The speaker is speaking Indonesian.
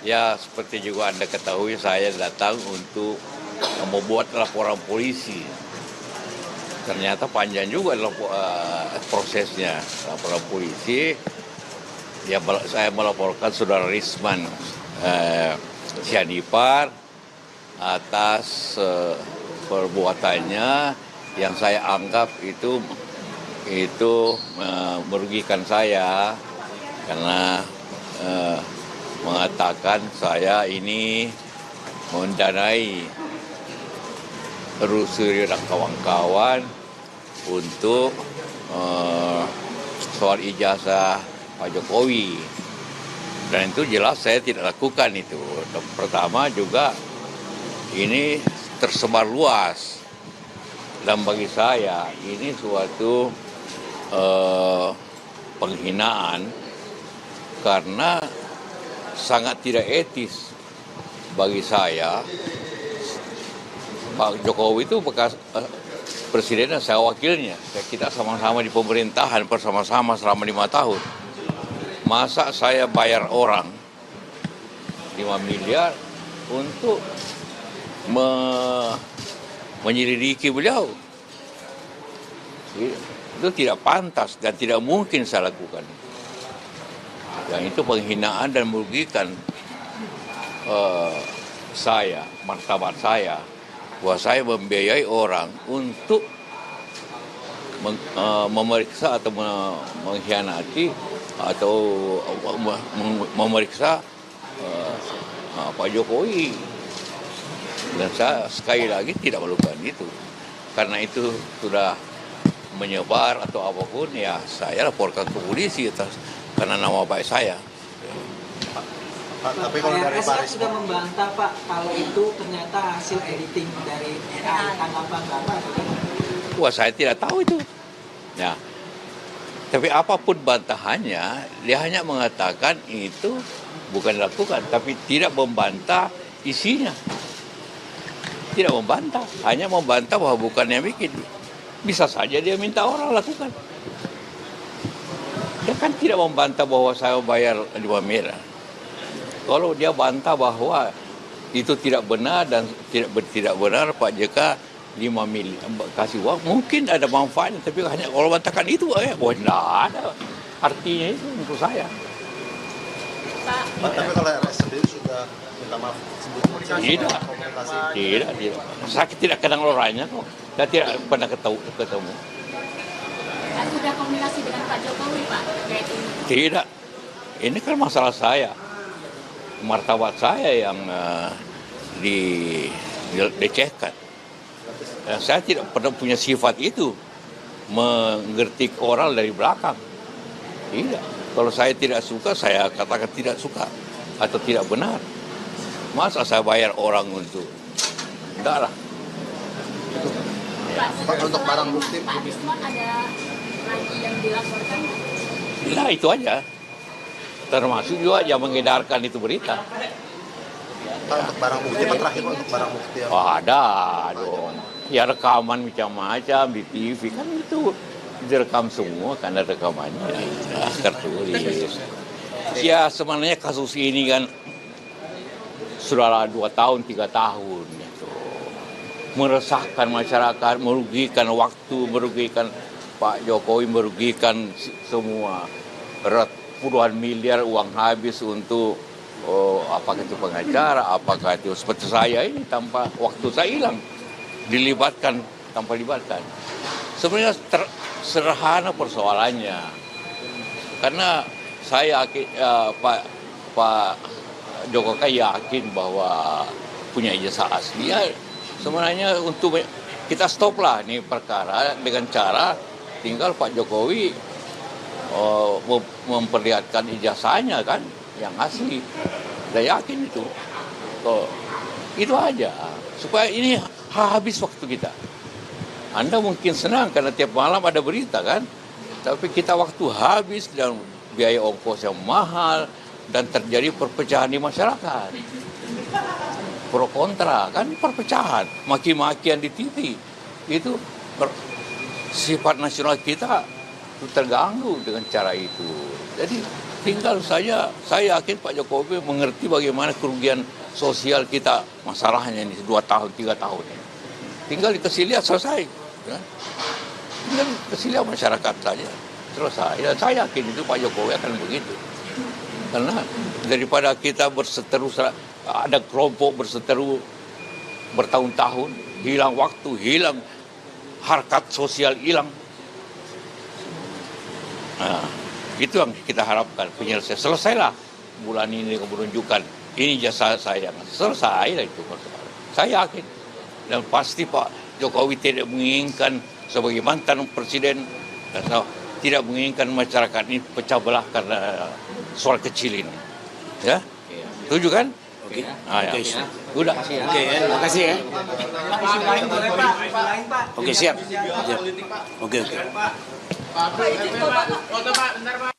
Ya, seperti juga Anda ketahui, saya datang untuk membuat laporan polisi. Ternyata panjang juga prosesnya. Laporan polisi, ya saya melaporkan Saudara Risman Sianipar atas perbuatannya yang saya anggap itu merugikan saya karena mengatakan saya ini mendanai Rusuri dan kawan-kawan untuk soal ijazah Pak Jokowi. Dan itu jelas saya tidak lakukan itu. Pertama juga ini tersebar luas. Dan bagi saya ini suatu penghinaan karena sangat tidak etis bagi saya. Pak Jokowi itu bekas presiden dan saya wakilnya. Kita sama-sama di pemerintahan bersama-sama selama 5 tahun. Masa saya bayar orang 5 miliar untuk menyelidiki beliau? Itu tidak pantas dan tidak mungkin saya lakukan. Yang itu penghinaan dan merugikan saya, martabat saya, bahwa saya membiayai orang untuk memeriksa atau mengkhianati atau memeriksa Pak Jokowi. Dan saya sekali lagi tidak melakukan itu. Karena itu sudah menyebar atau apapun, ya saya laporkan ke polisi karena nama baik saya. Pak, tapi kalau dari Pak sudah membantah Pak kalau itu ternyata hasil editing dari AI, tanggapan Bapak? Wah, saya tidak tahu itu. Ya. Tapi apapun bantahannya, dia hanya mengatakan itu bukan dilakukan, tapi tidak membantah isinya. Tidak membantah, hanya membantah bahwa bukan yang bikin. Bisa saja dia minta orang lakukan. Dia kan tidak membantah bahwa saya bayar 5 miliar. Kalau dia bantah bahwa itu tidak benar dan tidak benar Pak JK 5 miliar kasih uang, mungkin ada manfaatnya, tapi hanya kalau bantahkan itu, tidak ada artinya itu untuk saya. Pak, tapi kalau RS sendiri sudah minta maaf Tidak. Saya tidak kenal orangnya kok. Saya tidak pernah ketemu. Sudah komunikasi dengan Pak Jokowi, Pak, terkait ini? Tidak. Ini kan masalah saya. Martabat saya yang dilecehkan. Saya tidak pernah punya sifat itu, mengerti orang dari belakang. Tidak. Kalau saya tidak suka, saya katakan tidak suka atau tidak benar. Masa saya bayar orang untuk? Enggak lah. Pak, untuk barang bukti Pak Risman ada lagi yang dilaporkan? Nah, itu aja. Termasuk juga yang mengedarkan itu berita. Pak, untuk barang bukti, Pak, terakhir Pak, untuk barang bukti yang Ada dong. Ya rekaman macam-macam di TV kan itu direkam semua, kan ada rekamannya. Nah, tertulis. Ya sebenarnya kasus ini kan sudah 2 tahun, 3 tahun. Gitu. Meresahkan masyarakat, merugikan waktu, merugikan Pak Jokowi, merugikan semua. Puluhan miliar uang habis untuk apakah itu pengacara, apakah itu seperti saya ini tanpa waktu saya hilang, dilibatkan tanpa libatkan. Sebenarnya sederhana persoalannya, karena saya Pak Jokowi yakin bahwa punya ijazah asli. Ya, sebenarnya untuk kita stop lah nih perkara dengan cara tinggal Pak Jokowi memperlihatkan ijazahnya kan yang asli. Saya yakin itu. Itu aja supaya ini habis waktu kita. Anda mungkin senang karena tiap malam ada berita kan, tapi kita waktu habis dan biaya ongkos yang mahal dan terjadi perpecahan di masyarakat. Pro kontra kan, perpecahan, maki-makian di TV. Itu sifat nasional kita terganggu dengan cara itu. Jadi Tinggal saya yakin Pak Jokowi mengerti bagaimana kerugian sosial kita, masalahnya ini 2 tahun, 3 tahun. Tinggal dikasih lihat selesai. Ya. Tinggal dikasih lihat masyarakat saja, selesai. Dan saya yakin itu Pak Jokowi akan begitu. Karena daripada kita berseteru, ada kelompok berseteru bertahun-tahun, hilang waktu, hilang harkat sosial, hilang. Nah, itu yang kita harapkan, penyelesaian. Selesailah bulan ini menunjukkan ini jasa saya. Selesai lah itu. Saya yakin. Dan pasti Pak Jokowi tidak menginginkan sebagai mantan presiden, atau tidak menginginkan masyarakat ini pecah belah karena soal kecil ini. Ya? Setuju kan? Oke. Ah, ya. Oke. Udah. Oke ya, terima kasih ya. Isu lain boleh Pak, isu lain Pak. Oke, siap. Siap. Oke, oke. Pak izin Pak. Foto Pak, bentar Pak.